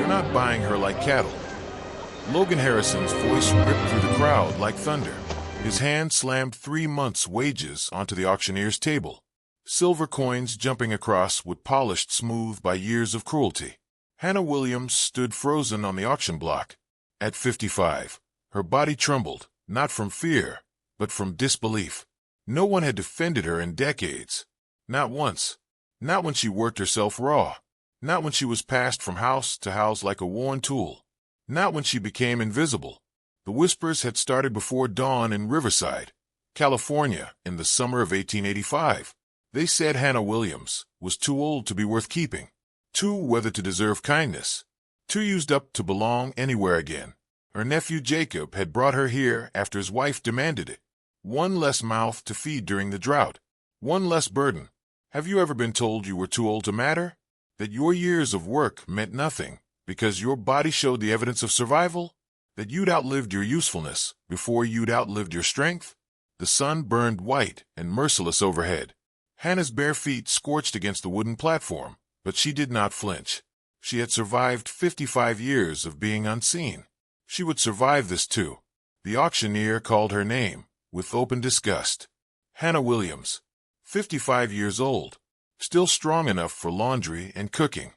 not buying her like cattle." Logan Harrison's voice ripped through the crowd like thunder. His hand slammed 3 months' wages onto the auctioneer's table. Silver coins jumping across would polished smooth by years of cruelty. Hannah Williams stood frozen on the auction block. At 55, her body trembled, not from fear, but from disbelief. No one had defended her in decades. Not once. Not when she worked herself raw. Not when she was passed from house to house like a worn tool. Not when she became invisible. The whispers had started before dawn in Riverside, California, in the summer of 1885. They said Hannah Williams was too old to be worth keeping, too weathered to deserve kindness, too used up to belong anywhere again. Her nephew Jacob had brought her here after his wife demanded it. One less mouth to feed during the drought. One less burden. Have you ever been told you were too old to matter? That your years of work meant nothing because your body showed the evidence of survival? That you'd outlived your usefulness before you'd outlived your strength? The sun burned white and merciless overhead. Hannah's bare feet scorched against the wooden platform, but she did not flinch. She had survived 55 years of being unseen. She would survive this too. The auctioneer called her name with open disgust. Hannah Williams, 55 years old, still strong enough for laundry and cooking.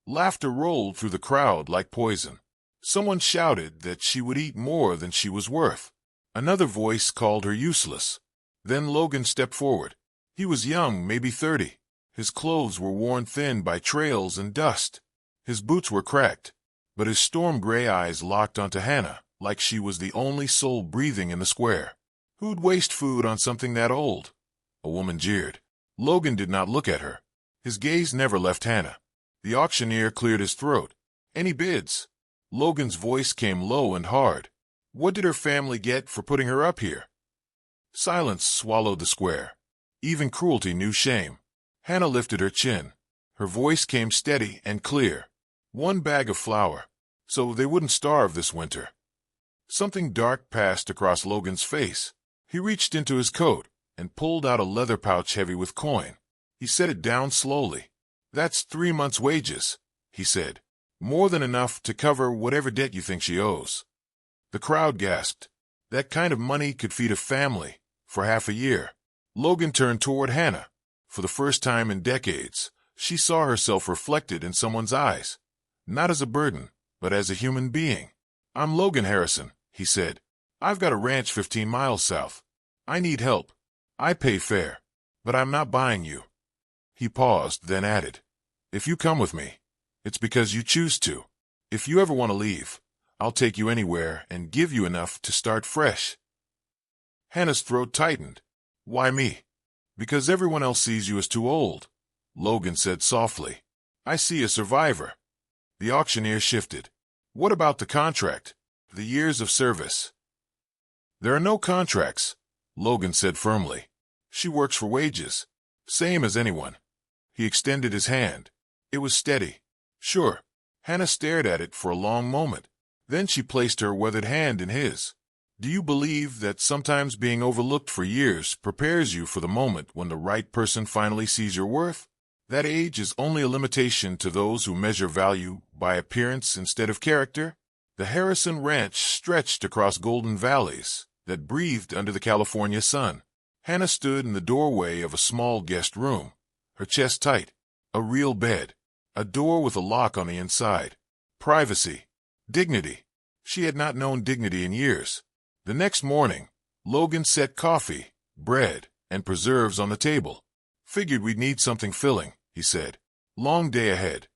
Laughter rolled through the crowd like poison. Someone shouted that she would eat more than she was worth. Another voice called her useless. Then Logan stepped forward. He was young, maybe 30. His clothes were worn thin by trails and dust. His boots were cracked, but his storm-gray eyes locked onto Hannah like she was the only soul breathing in the square. Who'd waste food on something that old? A woman jeered. Logan did not look at her. His gaze never left Hannah. The auctioneer cleared his throat. Any bids? Logan's voice came low and hard. What did her family get for putting her up here? Silence swallowed the square. Even cruelty knew shame. Hannah lifted her chin. Her voice came steady and clear. 1 bag of flour, so they wouldn't starve this winter. Something dark passed across Logan's face. He reached into his coat and pulled out a leather pouch heavy with coin. He set it down slowly. That's 3 months' wages, he said. More than enough to cover whatever debt you think she owes. The crowd gasped. That kind of money could feed a family for half a year. Logan turned toward Hannah. For the first time in decades, she saw herself reflected in someone's eyes. Not as a burden, but as a human being. I'm Logan Harrison, he said. I've got a ranch 15 miles south. I need help. I pay fair, but I'm not buying you. He paused, then added, if you come with me, it's because you choose to. If you ever want to leave, I'll take you anywhere and give you enough to start fresh. Hannah's throat tightened. Why me? Because everyone else sees you as too old, Logan said softly. I see a survivor. The auctioneer shifted. What about the contract? The years of service? There are no contracts, Logan said firmly. She works for wages, same as anyone. He extended his hand. It was steady. Sure. Hannah stared at it for a long moment. Then she placed her weathered hand in his. Do you believe that sometimes being overlooked for years prepares you for the moment when the right person finally sees your worth? That age is only a limitation to those who measure value by appearance instead of character. The Harrison Ranch stretched across golden valleys that breathed under the California sun. Hannah stood in the doorway of a small guest room, her chest tight. A real bed. A door with a lock on the inside. Privacy. Dignity. She had not known dignity in years. The next morning, Logan set coffee, bread, and preserves on the table. Figured we'd need something filling, he said. Long day ahead.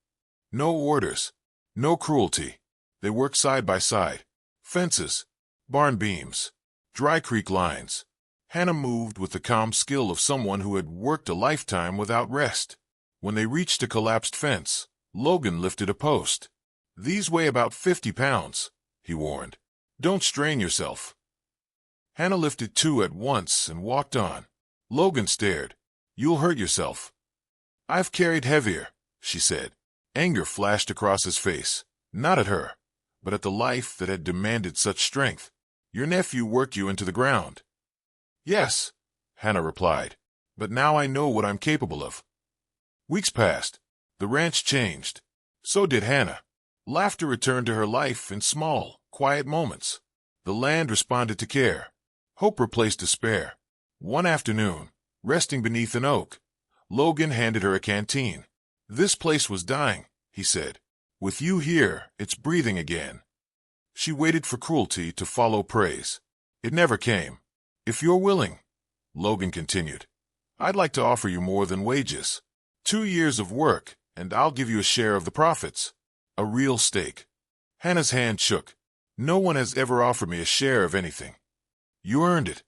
No orders. No cruelty. They worked side by side. Fences. Barn beams. Dry creek lines. Hannah moved with the calm skill of someone who had worked a lifetime without rest. When they reached a collapsed fence, Logan lifted a post. These weigh about 50 pounds, he warned. Don't strain yourself. Hannah lifted 2 at once and walked on. Logan stared. You'll hurt yourself. I've carried heavier, she said. Anger flashed across his face, not at her, but at the life that had demanded such strength. Your nephew worked you into the ground. Yes, Hannah replied, but now I know what I'm capable of. Weeks passed. The ranch changed. So did Hannah. Laughter returned to her life in small, quiet moments. The land responded to care. Hope replaced despair. One afternoon, resting beneath an oak, Logan handed her a canteen. "This place was dying," he said. "With you here, it's breathing again." She waited for cruelty to follow praise. It never came. "If you're willing," Logan continued, "I'd like to offer you more than wages. 2 years of work, and I'll give you a share of the profits. A real stake." Hannah's hand shook. "No one has ever offered me a share of anything." "You earned it,"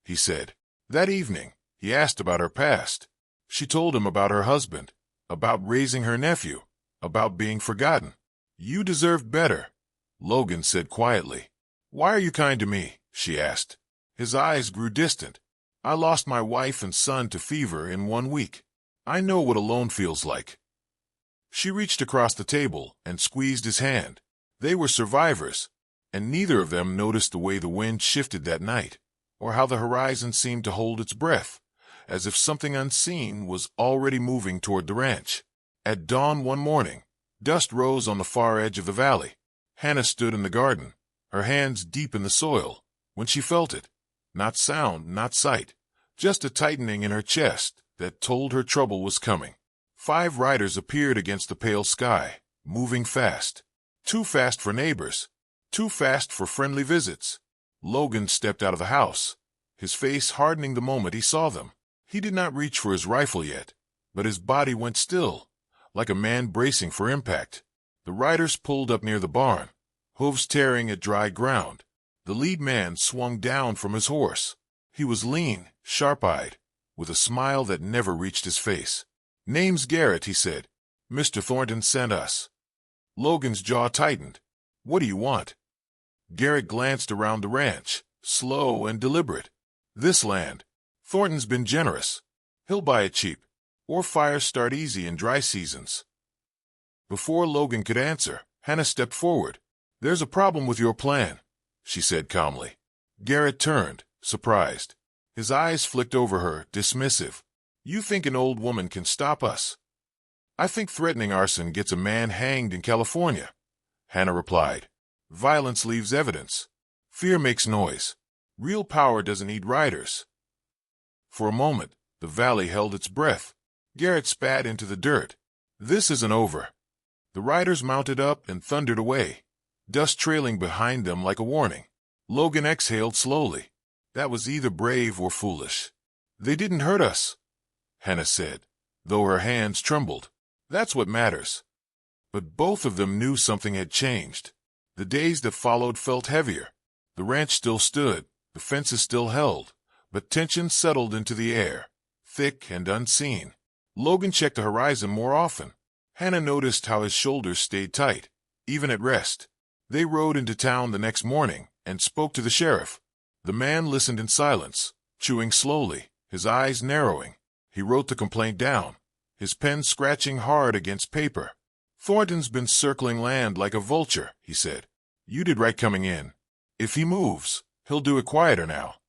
he said. That evening, he asked about her past. She told him about her husband, about raising her nephew, about being forgotten. "You deserved better," Logan said quietly. "Why are you kind to me?" she asked. His eyes grew distant. "I lost my wife and son to fever in 1 week. I know what alone feels like." She reached across the table and squeezed his hand. They were survivors, and neither of them noticed the way the wind shifted that night, or how the horizon seemed to hold its breath, as if something unseen was already moving toward the ranch. At dawn one morning, dust rose on the far edge of the valley. Hannah stood in the garden, her hands deep in the soil, when she felt it. Not sound, not sight, just a tightening in her chest that told her trouble was coming. 5 riders appeared against the pale sky, moving fast. Too fast for neighbors, too fast for friendly visits. Logan stepped out of the house, his face hardening the moment he saw them. He did not reach for his rifle yet, but his body went still, like a man bracing for impact. The riders pulled up near the barn, hooves tearing at dry ground. The lead man swung down from his horse. He was lean, sharp-eyed, with a smile that never reached his face. "Name's Garrett," he said. "Mr. Thornton sent us." Logan's jaw tightened. "What do you want?" Garrett glanced around the ranch, slow and deliberate. "This land. Thornton's been generous. He'll buy it cheap, or fires start easy in dry seasons." Before Logan could answer, Hannah stepped forward. "There's a problem with your plan," she said calmly. Garrett turned, surprised. His eyes flicked over her, dismissive. "You think an old woman can stop us?" "I think threatening arson gets a man hanged in California," Hannah replied. "Violence leaves evidence. Fear makes noise. Real power doesn't need riders." For a moment, the valley held its breath. Garrett spat into the dirt. "This isn't over." The riders mounted up and thundered away, dust trailing behind them like a warning. Logan exhaled slowly. That was either brave or foolish. "They didn't hurt us," Hannah said, though her hands trembled. "That's what matters." But both of them knew something had changed. The days that followed felt heavier. The ranch still stood, the fences still held, but tension settled into the air, thick and unseen. Logan checked the horizon more often. Hannah noticed how his shoulders stayed tight, even at rest. They rode into town the next morning and spoke to the sheriff. The man listened in silence, chewing slowly, his eyes narrowing. He wrote the complaint down, his pen scratching hard against paper. "Thornton's been circling land like a vulture," he said. "You did right coming in. If he moves, he'll do it quieter now."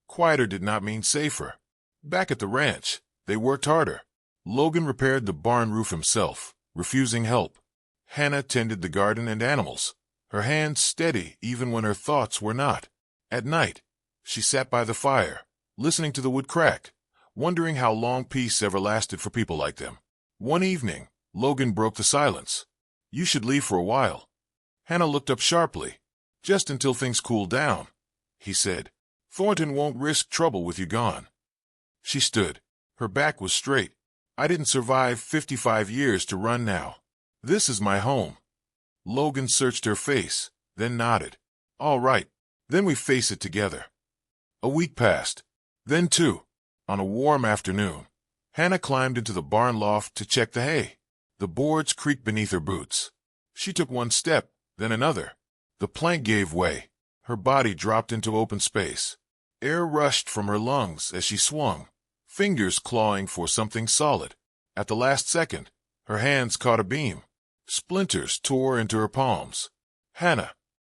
Quieter did not mean safer. Back at the ranch, they worked harder. Logan repaired the barn roof himself, refusing help. Hannah tended the garden and animals, her hands steady even when her thoughts were not. At night, she sat by the fire, listening to the wood crack, wondering how long peace ever lasted for people like them. One evening, Logan broke the silence. "You should leave for a while." Hannah looked up sharply. "Just until things cool down," he said. "Thornton won't risk trouble with you gone." She stood. Her back was straight. "I didn't survive 55 years to run now. This is my home." Logan searched her face, then nodded. "All right, then we face it together." A week passed. Then 2. On a warm afternoon, Hannah climbed into the barn loft to check the hay. The boards creaked beneath her boots. She took one step, then another. The plank gave way. Her body dropped into open space. Air rushed from her lungs as she swung, fingers clawing for something solid. At the last second, her hands caught a beam. Splinters tore into her palms. "Hannah!"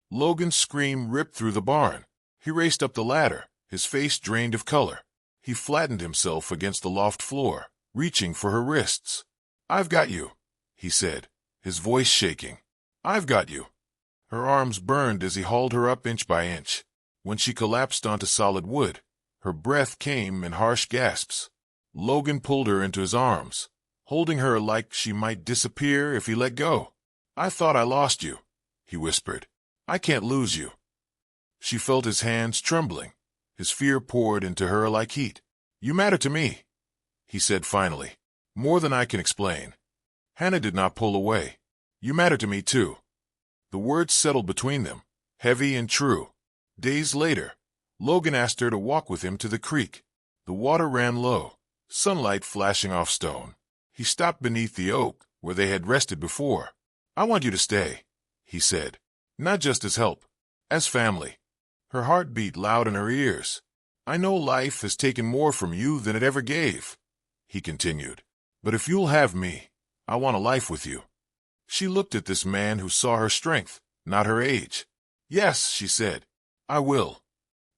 Logan's scream ripped through the barn. He raced up the ladder, his face drained of color. He flattened himself against the loft floor, reaching for her wrists. "I've got you," he said, his voice shaking. I've got you. Her arms burned as he hauled her up inch by inch. When she collapsed onto solid wood, her breath came in harsh gasps. Logan pulled her into his arms, holding her like she might disappear if he let go. I thought I lost you, he whispered. I can't lose you. She felt his hands trembling. His fear poured into her like heat. You matter to me, he said finally. More than I can explain. Hannah did not pull away. You matter to me too. The words settled between them, heavy and true. Days later, Logan asked her to walk with him to the creek. The water ran low, sunlight flashing off stone. He stopped beneath the oak where they had rested before. I want you to stay, he said. Not just as help, as family. Her heart beat loud in her ears. I know life has taken more from you than it ever gave, he continued. But if you'll have me, I want a life with you. She looked at this man who saw her strength, not her age. Yes, she said, I will.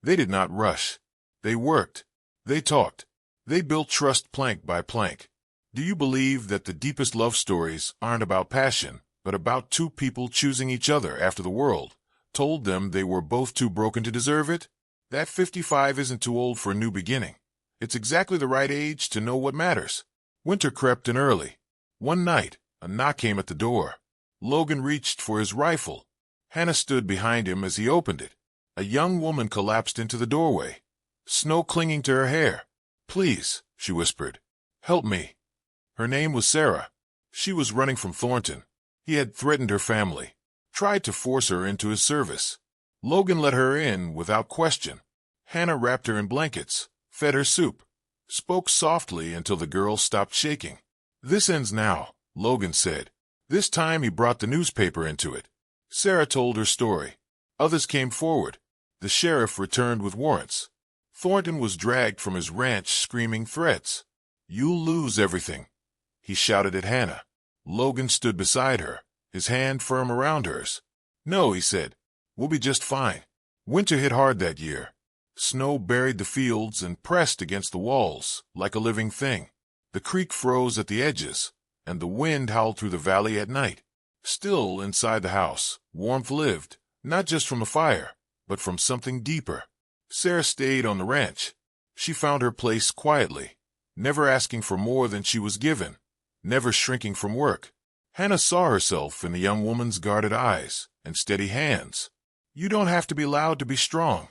They did not rush. They worked. They talked. They built trust plank by plank. Do you believe that the deepest love stories aren't about passion, but about two people choosing each other after the world told them they were both too broken to deserve it? That 55 isn't too old for a new beginning. It's exactly the right age to know what matters. Winter crept in early. One night, a knock came at the door. Logan reached for his rifle. Hannah stood behind him as he opened it. A young woman collapsed into the doorway, snow clinging to her hair. Please, she whispered. Help me. Her name was Sarah. She was running from Thornton. He had threatened her family, tried to force her into his service. Logan let her in without question. Hannah wrapped her in blankets, fed her soup, spoke softly until the girl stopped shaking. This ends now, Logan said. This time he brought the newspaper into it. Sarah told her story. Others came forward. The sheriff returned with warrants. Thornton was dragged from his ranch screaming threats. You'll lose everything, he shouted at Hannah. Logan stood beside her, his hand firm around hers. No, he said. We'll be just fine. Winter hit hard that year. Snow buried the fields and pressed against the walls like a living thing. The creek froze at the edges, and the wind howled through the valley at night. Still, inside the house, warmth lived, not just from the fire, but from something deeper. Sarah stayed on the ranch. She found her place quietly, never asking for more than she was given, never shrinking from work. Hannah saw herself in the young woman's guarded eyes and steady hands. You don't have to be loud to be strong,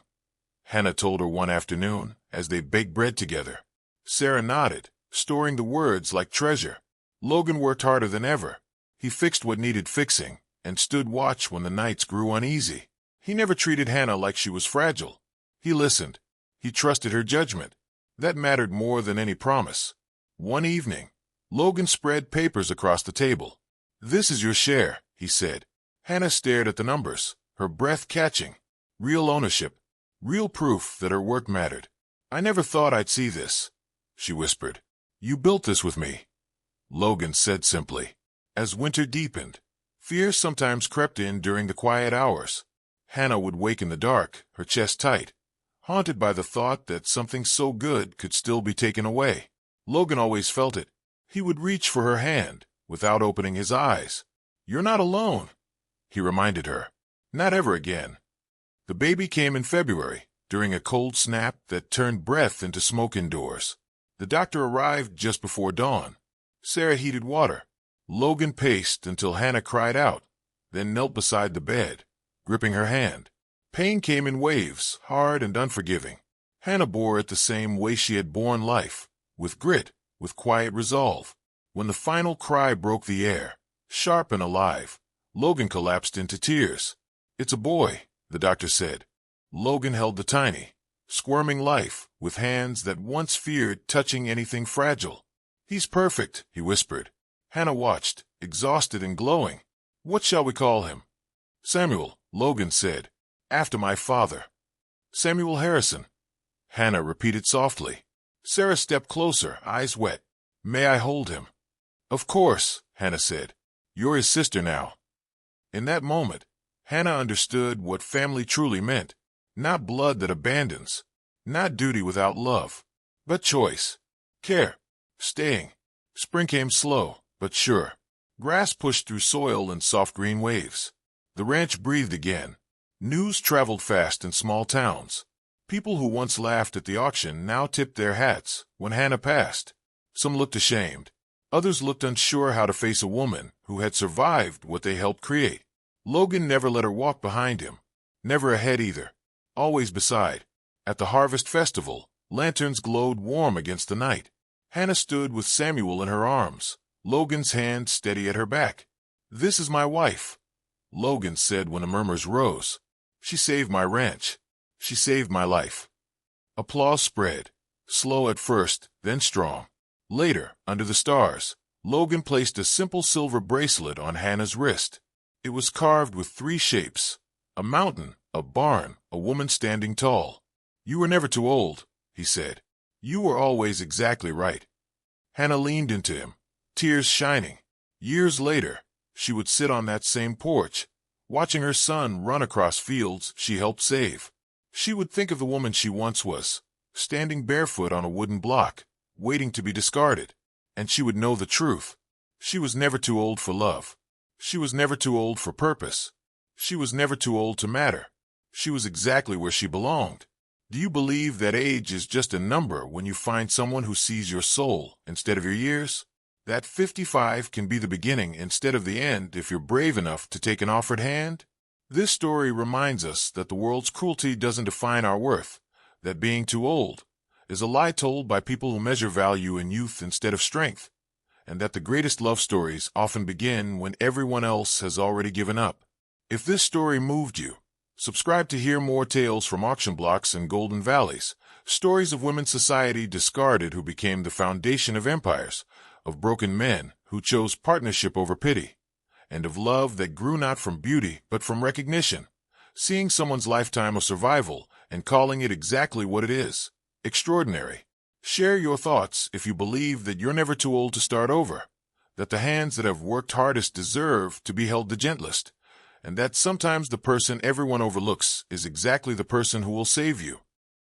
Hannah told her one afternoon as they baked bread together. Sarah nodded, storing the words like treasure. Logan worked harder than ever. He fixed what needed fixing and stood watch when the nights grew uneasy. He never treated Hannah like she was fragile. He listened. He trusted her judgment. That mattered more than any promise. One evening, Logan spread papers across the table. This is your share, he said. Hannah stared at the numbers, her breath catching. Real ownership. Real proof that her work mattered. I never thought I'd see this, she whispered. You built this with me, Logan said simply. As winter deepened, fear sometimes crept in during the quiet hours. Hannah would wake in the dark, her chest tight, haunted by the thought that something so good could still be taken away. Logan always felt it. He would reach for her hand without opening his eyes. You're not alone, he reminded her. Not ever again. The baby came in February, during a cold snap that turned breath into smoke indoors. The doctor arrived just before dawn. Sarah heated water. Logan paced until Hannah cried out, then knelt beside the bed, gripping her hand. Pain came in waves, hard and unforgiving. Hannah bore it the same way she had borne life, with grit, with quiet resolve. When the final cry broke the air, sharp and alive, Logan collapsed into tears. It's a boy, the doctor said. Logan held the tiny, squirming life with hands that once feared touching anything fragile. He's perfect, he whispered. Hannah watched, exhausted and glowing. What shall we call him? Samuel, Logan said. After my father. Samuel Harrison. Hannah repeated softly. Sarah stepped closer, eyes wet. May I hold him? Of course, Hannah said. You're his sister now. In that moment, Hannah understood what family truly meant. Not blood that abandons, not duty without love, but choice, care, staying. Spring came slow, but sure. Grass pushed through soil in soft green waves. The ranch breathed again. News traveled fast in small towns. People who once laughed at the auction now tipped their hats when Hannah passed. Some looked ashamed. Others looked unsure how to face a woman who had survived what they helped create. Logan never let her walk behind him. Never ahead either. Always beside. At the harvest festival, lanterns glowed warm against the night. Hannah stood with Samuel in her arms, Logan's hand steady at her back. "This is my wife," Logan said when the murmurs rose. "She saved my ranch. She saved my life." Applause spread, slow at first, then strong. Later, under the stars, Logan placed a simple silver bracelet on Hannah's wrist. It was carved with 3 shapes: a mountain, a barn, a woman standing tall. "You were never too old," he said. "You were always exactly right." Hannah leaned into him, tears shining. Years later, she would sit on that same porch, watching her son run across fields she helped save. She would think of the woman she once was, standing barefoot on a wooden block, waiting to be discarded, and she would know the truth. She was never too old for love. She was never too old for purpose. She was never too old to matter. She was exactly where she belonged. Do you believe that age is just a number when you find someone who sees your soul instead of your years? That 55 can be the beginning instead of the end if you're brave enough to take an offered hand? This story reminds us that the world's cruelty doesn't define our worth, that being too old is a lie told by people who measure value in youth instead of strength, and that the greatest love stories often begin when everyone else has already given up. If this story moved you, subscribe to hear more tales from auction blocks and golden valleys, stories of women's society discarded who became the foundation of empires, of broken men who chose partnership over pity, and of love that grew not from beauty but from recognition, seeing someone's lifetime of survival and calling it exactly what it is: extraordinary. Share your thoughts if you believe that you're never too old to start over, that the hands that have worked hardest deserve to be held the gentlest, and that sometimes the person everyone overlooks is exactly the person who will save you.